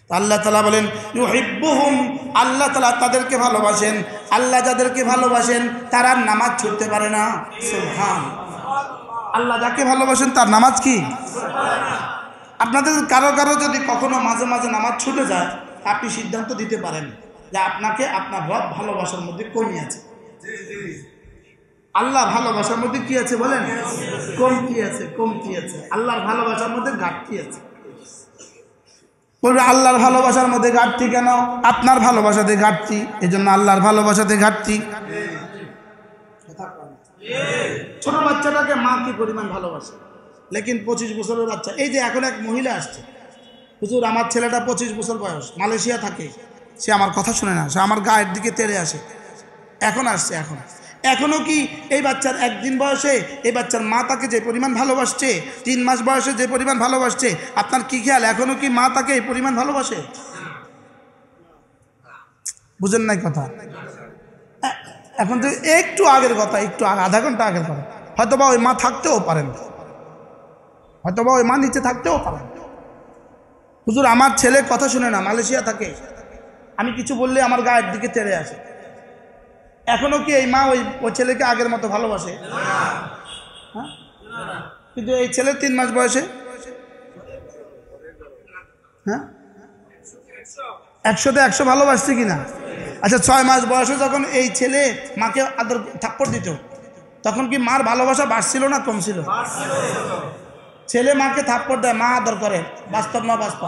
আল্লাহ তাআলা বলেন ইউহিব্বুহুম, আল্লাহ তাআলা তাদেরকে ভালোবাসেন। আল্লাহ যাদেরকে ভালোবাসেন তারা নামাজ ছুটতে পারে না। সুবহানাল্লাহ। আল্লাহ যাকে ভালোবাসেন তার নামাজ কি? আপনাদের কারো কারো যদি কখনো মাঝে মাঝে নামাজ ছুটে যায়, আপনি সিদ্ধান্ত দিতে পারেন যে আপনাকে আপনার রব ভালোবাসার মধ্যে কমি আছে। আল্লাহ ভালোবাসার মধ্যে কি আছে বলেন? কমতি আছে, কমতি আছে। আল্লাহর ভালোবাসার মধ্যে ঘাটতি আছে। বলবে আল্লাহর ভালোবাসার মধ্যে ঘাটতি কেন? আপনার ভালোবাসাতে ঘাটতি, এই জন্য আল্লাহর ভালোবাসাতে ঘাটতি। ছোট বাচ্চাটাকে মা কি পরিমাণ ভালোবাসে, লেকিন 25 বছরের বাচ্চা, এই যে এখন এক মহিলা আসছে, হুজুর আমার ছেলেটা 25 বছর বয়স, মালয়েশিয়া থাকে, সে আমার কথা শুনে না, সে আমার গায়ের দিকে তেড়ে আসে। এখন আসছে, এখনও কি এই বাচ্চার একদিন বয়সে এই বাচ্চার মা তাকে যে পরিমাণ ভালোবাসছে, 3 মাস বয়সে যে পরিমাণ ভালোবাসছে, আপনার কি খেয়াল এখনও কি মা তাকে এই পরিমাণ ভালোবাসে? বুঝেন নাই কথা? এখন তো একটু আগের কথা, একটু আধা ঘন্টা আগের কথা, হয়তোবা ওই মা থাকতেও পারেন, হয়তোবা ওই মা নিচে থাকতেও পারেন। হুজুর আমার ছেলে কথা শুনে না, মালয়েশিয়া থাকে, আমি কিছু বললে আমার গায়ের দিকে তেড়ে আসে। এখনো কি এই মা ওই ছেলেকে আগের মতো ভালোবাসে? হ্যাঁ, কিন্তু এই ছেলে 3 মাস বয়সে, হ্যাঁ 100তে 100 ভালোবাসছে কিনা? আচ্ছা 6 মাস বয়সে যখন এই ছেলে মাকে আদর থাপ্পড় দিত, তখন কি মার ভালোবাসা বাড়ছিল না কমছিল? ছেলে মাকে থাপ্পড় দেয়, মা আদর করে, বাস্তব না বাস্তব?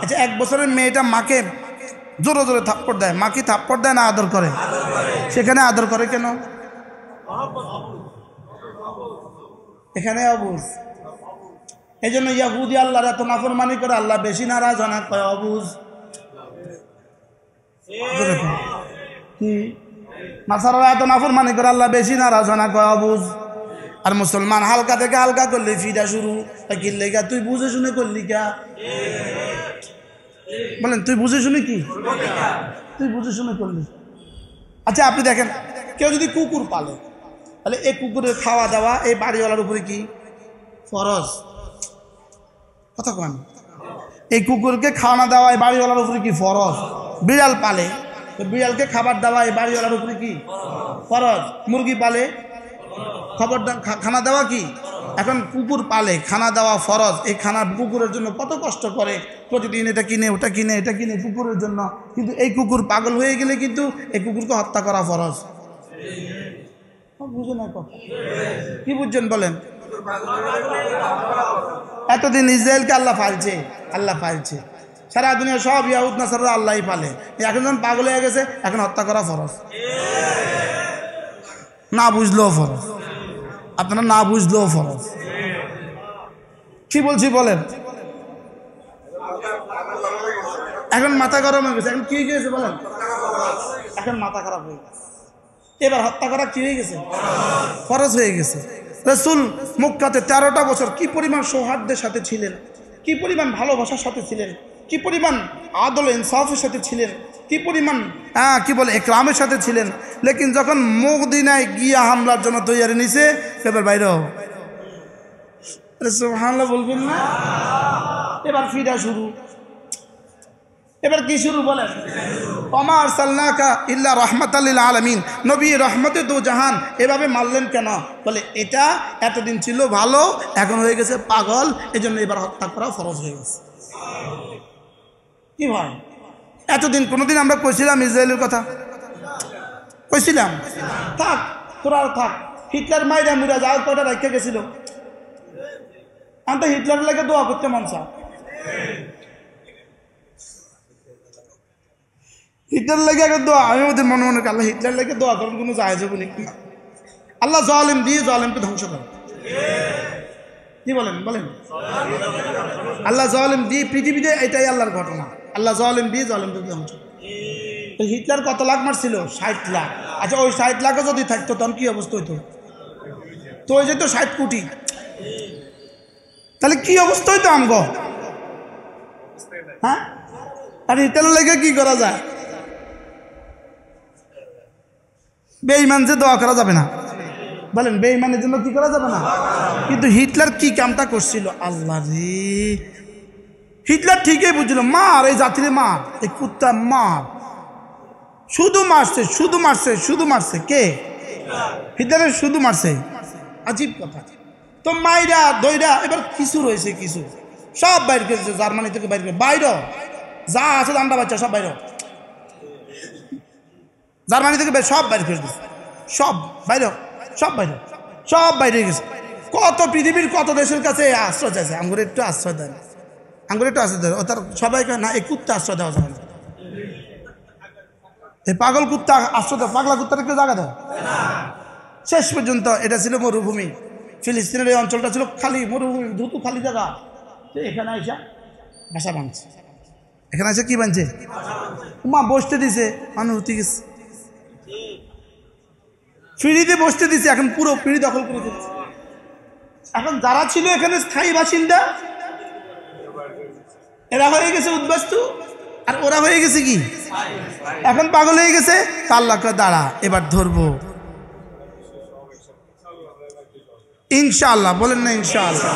আচ্ছা 1 বছরের মেয়েটা মাকে জোরে জোরে থাপ্পড় দেয়, মা কি থাপ্পড় দেয় না আদর করে? সেখানে আদর করে কেন? এখানে অবুঝ। এই জন্য ইয়াহুদি আল্লাহর এত নাফরমানি করে, আল্লাহ বেশি নারাজ হয় না, কয় অবুঝ। কি নাসারারা এত নাফরমানি করে, আল্লাহ বেশি নারাজ হয় না, কয় অবুঝ। আর মুসলমান হালকা থেকে হালকা করলে ফিরা শুরু, কিনলে গা তুই বুঝে শুনে করলি কা? বলেন তুই বুঝে শুনে কি? তুই বুঝে শুনে করলি। আচ্ছা আপনি দেখেন, কেউ যদি কুকুর পালে, তাহলে এই কুকুরের খাওয়া দাওয়া এই বাড়িওয়ালার উপরে কি ফরজ? কথা কন, এই কুকুরকে খাওয়ানো দেওয়া এই বাড়িওয়ালার উপরে কি ফরজ? বিড়াল পালে, বিড়ালকে খাবার দেওয়া এই বাড়িওয়ালার উপরে কি ফরজ? মুরগি পালে খানা দেওয়া কি? এখন কুকুর পালে, খানা দেওয়া ফরজ। এই খানা কুকুরের জন্য কত কষ্ট করে, প্রতিদিন এটা কিনে ওটা কিনে এটা কিনে কুকুরের জন্য, কিন্তু এই কুকুর পাগল হয়ে গেলে কিন্তু এই কুকুরকে হত্যা করা ফরজ। বুঝে না কথা, কি বুঝছেন বলেন? এতদিন ইসরায়েলকে আল্লাহ পালছে, আল্লাহ পালছে, সারা দুনিয়া সব ইয়াহুদ নাসারা আল্লাহই পালে। এখন যখন পাগল হয়ে গেছে, এখন হত্যা করা ফরজ। না বুঝলেও ফরজ, আপনারা না বুঝলেও ফরজ। কি বলছি বলেন? এখন মাথা গরম হয়ে গেছে, এখন কি হয়ে গেছে বলেন? এখন মাথা খারাপ হয়ে গেছে, এবার হত্যা করা কি হয়ে গেছে? ফরজ হয়ে গেছে। রাসূল মক্কাতে 13টা বছর কি পরিমাণ সৌহার্দ্যের সাথে ছিলেন, কি পরিমাণ ভালোবাসার সাথে ছিলেন, কি পরিমাণ আদল ইনসাফের সাথে ছিলেন, কি পরিমাণ কি বলে একরামের সাথে ছিলেন। লেকিন যখন মদিনায় গিয়া হামলার জন্য তৈরি নিছে, এবার বাইরে সুবহানাল্লাহ বলবেন না? এবার ফিরা শুরু, এবার কি শুরু বলেন? ওমা আরসালনাকা ইল্লা রাহমাতাল লিল আলামিন, নবী রহমতে দু জাহান, এভাবে মারলেন কেন? বলে এটা এতদিন ছিল ভালো, এখন হয়ে গেছে পাগল, এজন্য এবার হত্যা করা ফরজ হয়ে গেছে। কি ভাই, এতদিন কোনোদিন আমরা কইছিলাম ইসরায়েলের কথা? কইছিলাম? থাক তোরা থাক, হিটলার মাইরা মুরা যাও, কটা রেখে গেছিল। আমি তো হিটলারের লাগে দোয়া করতে মন চায়, হিটলার লেগে আগে দোয়া, আমি ওদের মনে মনে আল্লাহ হিটলার লেগে দোয়া করেন, কোনো জায়েজ বলি আল্লাহ জালেম দিয়ে জালেমকে ধ্বংস করেন। কি বলেন বলেন? আল্লাহ জালেম দিয়ে পৃথিবীতে, এটাই আল্লাহর ঘটনা, আল্লাহ জালেম দিয়ে জালেমকে ধ্বংস। হিটলার কত লাখ মারছিল? 60 লাখ। আচ্ছা ওই 60 লাখও যদি থাকতো তখন কি অবস্থা হইতো? তো ওই যেত 60 কোটি, তাহলে কি অবস্থা হইতো আমগো? হ্যাঁ, আর হিটলার লেগে কি করা যায়? বেঈমান যে দোয়া করা যাবে না, বলেন বেঈমানের জন্য কি করা যাবে না? কিন্তু হিটলার কি কামটা করছিল, আল্লাহ রে, হিটলার ঠিকই বুঝছিল, মার এই জাতির মার, এই কুত্তা মার। শুধু মারছে, শুধু মারছে, শুধু মারছে। কে? হিটলারের শুধু মারছে। আজীব কথা। তো মাইরা দইরা এবার কিছু রয়েছে, কিছু সব বাইর করেছে, জার্মানি থেকে বাইর করে, বাইর যা আছে দান্ডা বাচ্চা সব বাইর, জার্মানি থেকে সব বাইর করে দিচ্ছে, সব বাইর, সব বাইর, সব বাইরে গেছে। কত পৃথিবীর কত দেশের কাছে আশ্রয় চাইছে, আঙ্গুরে একটু আশ্রয় দেন, আঙ্গুরে একটু আশ্রয় দেন। ও তার সবাইকে না, এই কুত্তা আশ্রয় দেওয়া যাবে না, এই পাগল কুত্তা আশ্রয় দেয়, পাগলা কুত্তাটা কেউ জায়গা দেয়। শেষ পর্যন্ত এটা ছিল মরুভূমি, ফিলিস্তিনের এই অঞ্চলটা ছিল খালি মরুভূমি, ধুতু খালি জায়গা। এখানে আইসা বাসা বাঁধছে, এখানে এসে কি বানছে, মা বসতে দিছে, মানুষ উঠে গেছে, ফিরিতে বসতে দিছে, এখন পুরো পিড়ি দখল করে দিচ্ছে। এখন যারা ছিল এখানে স্থায়ী বাসিন্দা, এরা হয়ে গেছে উদ্বাস্তু, আর ওরা হয়ে গেছে কি, এখন পাগল হয়ে গেছে। আল্লাহকে দাঁড়া, এবার ধরবো ইনশাআল্লাহ, বলেন না ইনশাআল্লাহ,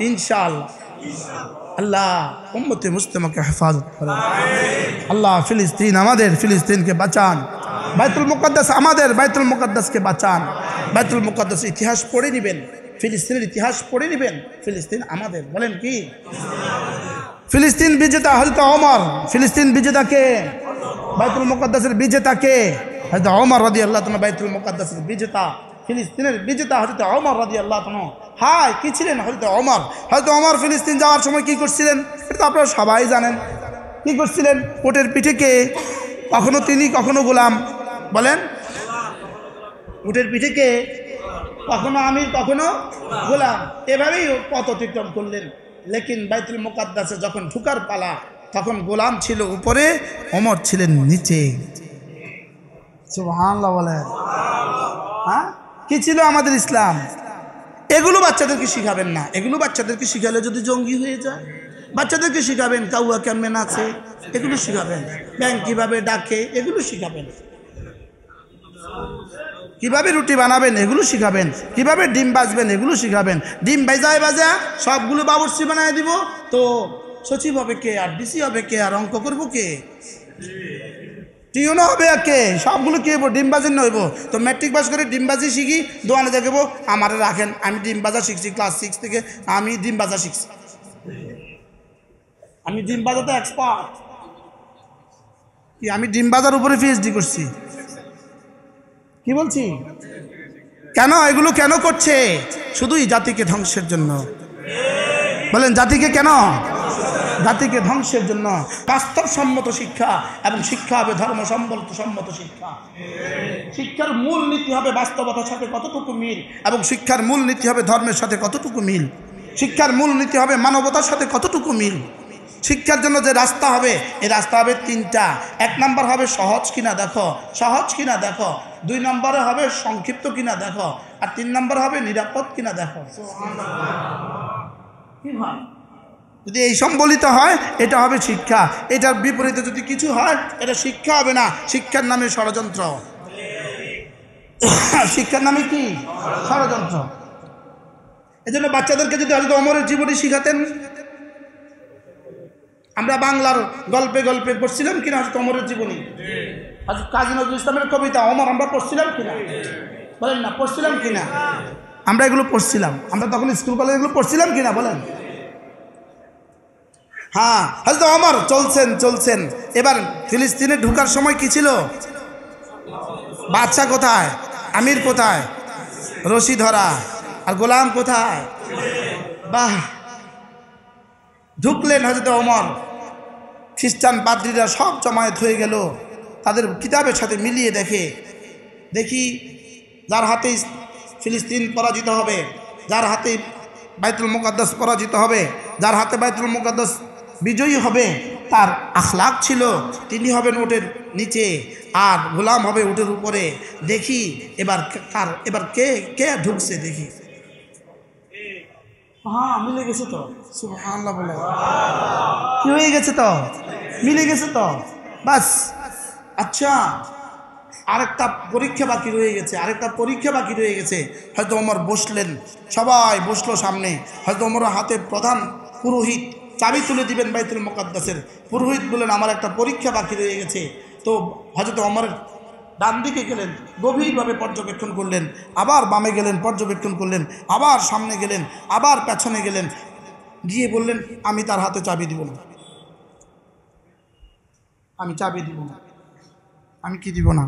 ইনশাআল্লাহ। আল্লাহ উম্মতে মুসলিমাকে হেফাজত করেন। আল্লাহ ফিলিস্তিন, আমাদের ফিলিস্তিনকে বাঁচান। বাইতুল মুকাদ্দাস, আমাদের বাইতুল মুকাদ্দাসকে বাঁচান। বাইতুল মুকাদ্দাস ইতিহাস পড়ে নেবেন, ফিলিস্তিনের ইতিহাস পড়ে নেবেন। ফিলিস্তিন আমাদের, বলেন কি? ফিলিস্তিন বিজেতা হযরত ওমর, ফিলিস্তিন বিজেতা কে? বাইতুল মুকাদ্দাসের বিজেতা কে? হযরত ওমর রাদিয়াল্লাহু তাআলা বাইতুল মুকাদ্দাসের বিজেতা, ফিলিস্তিনের বিজেতা হযরত ওমর রাদিয়াল্লাহু তাআলা। হায় কি ছিলেন হযরত ওমর! হযরত ওমর ফিলিস্তিন যাওয়ার সময় কি করছিলেন এটা তো আপনারা সবাই জানেন। কি করছিলেন? উটের পিঠে কে? কখনো তিনি, কখনো গোলাম। বলেন, উটের পিঠে কে? কখনো আমির, কখনো গোলাম। এভাবেই পথ অতিক্রম করলেন। লেকিন বাইতুল মুকাদ্দাসে যখন ঢুকার পালা, তখন গোলাম ছিল উপরে, ওমর ছিলেন নিচে। সুবহানাল্লাহ বলেন। হ্যাঁ, কি ছিল আমাদের ইসলাম? এগুলো বাচ্চাদেরকে শিখাবেন না। এগুলো বাচ্চাদেরকে শিখালে যদি জঙ্গি হয়ে যায়, বাচ্চাদেরকে শিখাবেন কাউয়া কেমনে নাচে, এগুলো শিখাবেন। ব্যাংক কিভাবে ডাকে, এগুলো শিখাবেন। কিভাবে রুটি বানাবেন, এগুলো শিখাবেন। কিভাবে ডিম বাজবেন, এগুলো শিখাবেন। ডিম বাজায় বাজা সবগুলো বাবুর্চি বানায় দিব, তো সচিব হবে কে, আর ডিসি হবে কে, আর অঙ্ক করবো কে, টিউনও হবে কে, সবগুলো কি হইব? ডিম বাজি নইব। তো ম্যাট্রিক পাস করে ডিম বাজি শিখি, দোকানে দেখবো আমারে রাখেন, আমি ডিম বাজা শিখছি, ক্লাস 6 থেকে আমি ডিম বাজা শিখছি, আমি ডিম বাজাতে এক্সপার্ট। কি আমি ডিম বাজার উপরে পিএইচডি করছি? কি বলছি? কেন এগুলো কেন করছে? শুধুই জাতিকে ধ্বংসের জন্য। বলেন, জাতিকে কেন? জাতিকে ধ্বংসের জন্য। বাস্তবসম্মত শিক্ষা, এবং শিক্ষা হবে ধর্মসম্মত শিক্ষা। শিক্ষার মূল নীতি হবে বাস্তবতার সাথে কতটুকু মিল, এবং শিক্ষার মূল নীতি হবে ধর্মের সাথে কতটুকু মিল। শিক্ষার মূল নীতি হবে মানবতার সাথে কতটুকু মিল। শিক্ষার জন্য যে রাস্তা হবে, এই রাস্তা হবে 3টা। 1 নম্বর হবে সহজ কিনা দেখো, সহজ কিনা দেখো। 2 নম্বরে হবে সংক্ষিপ্ত কিনা দেখো, আর 3 নম্বর হবে নিরাপদ কিনা দেখো। কি হয়? যদি এই সম্বলিত হয়, এটা হবে শিক্ষা। এটার বিপরীতে যদি কিছু হয়, এটা শিক্ষা হবে না, শিক্ষার নামে ষড়যন্ত্র। শিক্ষার নামে কি? ষড়যন্ত্র। এজন্য বাচ্চাদেরকে যদি হযরত ওমরের জীবনী শিখাতেন, আমরা বাংলার গল্পে গল্পে পড়ছিলাম কিনা হযরত ওমরের জীবনী? কাজী নজরুল ইসলামের কবিতা ওমর আমরা পড়ছিলাম কিনা? বলেন না, পড়ছিলাম কিনা? আমরা এগুলো পড়ছিলাম, আমরা তখন স্কুল কলেজে এগুলো পড়ছিলাম কিনা বলেন? হ্যাঁ, হযরত ওমর চলছেন। এবার ফিলিস্তিনে ঢোকার সময় কি ছিল? বাদশা কোথায়, আমির কোথায়, রশি ধরা, আর গোলাম কোথায়? বাহ! ঢুকলেন হযরত ওমর, খ্রিস্টান পাদ্রীরা সব জমায়েত হয়ে গেল। তাদের কিতাবের সাথে মিলিয়ে দেখি যার হাতে ফিলিস্তিন পরাজিত হবে, যার হাতে বাইতুল মুকাদ্দাস পরাজিত হবে, যার হাতে বাইতুল মুকাদ্দাস বিজয়ী হবে, তার আখলাক ছিল তিনি হবেন উটের নিচে, আর গোলাম হবে উটের উপরে। দেখি এবার কে ঢুকছে দেখি। হ্যাঁ, মিলে গেছে তো। সুবহানাল্লাহ বলে কি হয়ে গেছে তো? মিলে গেছে তো, বাস। আচ্ছা, আরেকটা পরীক্ষা বাকি রয়ে গেছে। হয়তো ওমর বসলেন, সবাই বসলো সামনে। হয়তো ওমরের হাতে প্রধান পুরোহিত চাবি তুলে দিবেন বাইতুল মুকাদ্দাসের। পুরোহিত বললেন আমার একটা পরীক্ষা বাকি রয়ে গেছে। তো হযরত ওমর ডান দিকে গেলেন, গভীরভাবে পর্যবেক্ষণ করলেন, আবার বামে গেলেন, পর্যবেক্ষণ করলেন, আবার সামনে গেলেন, আবার পেছনে গেলেন, গিয়ে বললেন আমি তার হাতে চাবি দিব না, আমি চাবি দিব না, আমি কি দিব না।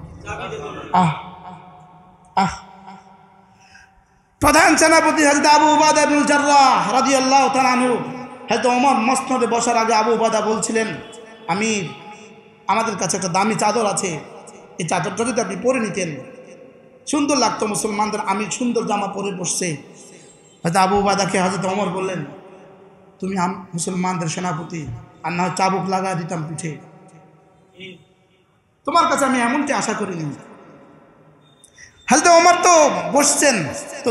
আহ আহ প্রধান সেনাপতি হযরত আবু উবাদা ইবনুল জাররাহ রাদিয়াল্লাহু তাআলা আনহু, হযরত ওমর মসনদে বসার আগে আবু উবাদা বলছিলেন আমির, আমাদের কাছে একটা দামি চাদর আছে, এই চাদরটা যদি আপনি পরে নিতেন সুন্দর লাগতো, মুসলমানদের আমির সুন্দর জামা পরে বসছে। হয়তো আবু উবাদাকে হযরত ওমর বললেন তুমি মুসলমানদের সেনাপতি, আর না চাবুক লাগা দিতাম পিঠে, তোমার কাছে আমি এমনটি আশা করিনি। হযরত ওমর তো বসছেন, তো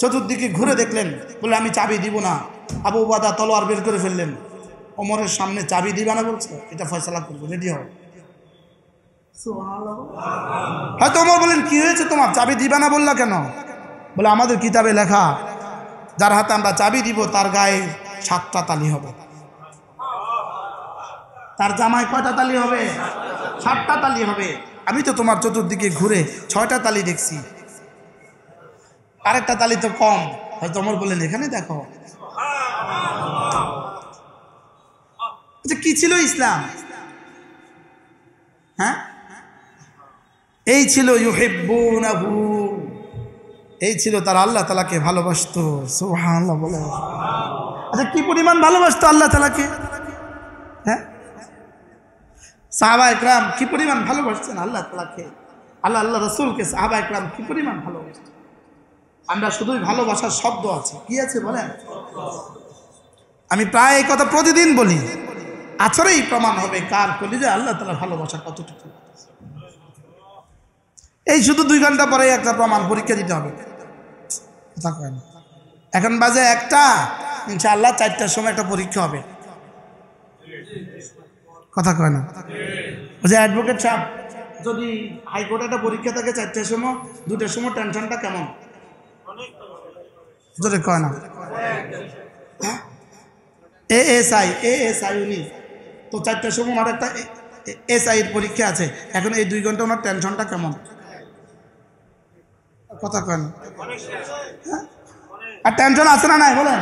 চতুর্দিকে ঘুরে দেখলেন, বলে আমি চাবি দিব না। আবু উবাদা তলোয়ার বের করে ফেললেন, ওমরের সামনে চাবি দিবা না বলছে, এটা ফয়সালা করবো, রেডি হও। হয়তো ওমর বলেন কি হয়েছে তোমার, চাবি দিবা না বললা কেন? বলে আমাদের কিতাবে লেখা যার হাতে আমরা চাবি দিব তার গায়ে 7টা তালি হবে, তার জামায় কয়টা তালি হবে? 7টা তালি হবে। আমি তো তোমার চতুর্দিকে ঘুরে 6টা তালি দেখছি, আরেকটা তালি তো কম। হয়তো ওমর বললেন এখানে দেখো। আচ্ছা কি ছিল ইসলাম? হ্যাঁ, এই ছিল ইউহিব্বুনাহু, এই ছিল তারা আল্লাহ তাআলাকে ভালোবাসতো। সুবহানাল্লাহ বলে। আচ্ছা কি পরিমাণ ভালোবাসতো আল্লাহ তাআলাকে? হ্যাঁ, সাহাবা ইকরাম কি পরিমাণ ভালোবাসতেন আল্লাহ তাআলাকে, আল্লাহ রাসূলকে সাহাবা ইকরাম কি পরিমাণ ভালোবাসতেন। আমরা শুধুই ভালোবাসার শব্দ আছে, কি আছে বলেন? আমি প্রায় এই কথা প্রতিদিন বলি, আছরেই প্রমাণ হবে কার কলিজায় আল্লাহ তাআলা ভালোবাসা কতটুকু। এই শুধু 2 ঘন্টা পরে একটা প্রমাণ পরীক্ষা দিতে হবে, কথা কয় না। এখন বাজে 1টা, ইনশাআল্লাহ 4টার সময় একটা পরীক্ষা হবে, কথা কয় না। ওই যে অ্যাডভোকেট সাহেব, যদি হাইকোর্টে একটা পরীক্ষা থাকে 4টার সময়, 2টার সময় টেনশনটা কেমন? যদি কয় না এএসআই উনি তো 4টার সময় ওনার একটা এসআই এর পরীক্ষা আছে, এখন এই 2 ঘন্টা ওনার টেনশনটা কেমন? কথা কয় না। আর টেনশন আছে না নাই বলেন?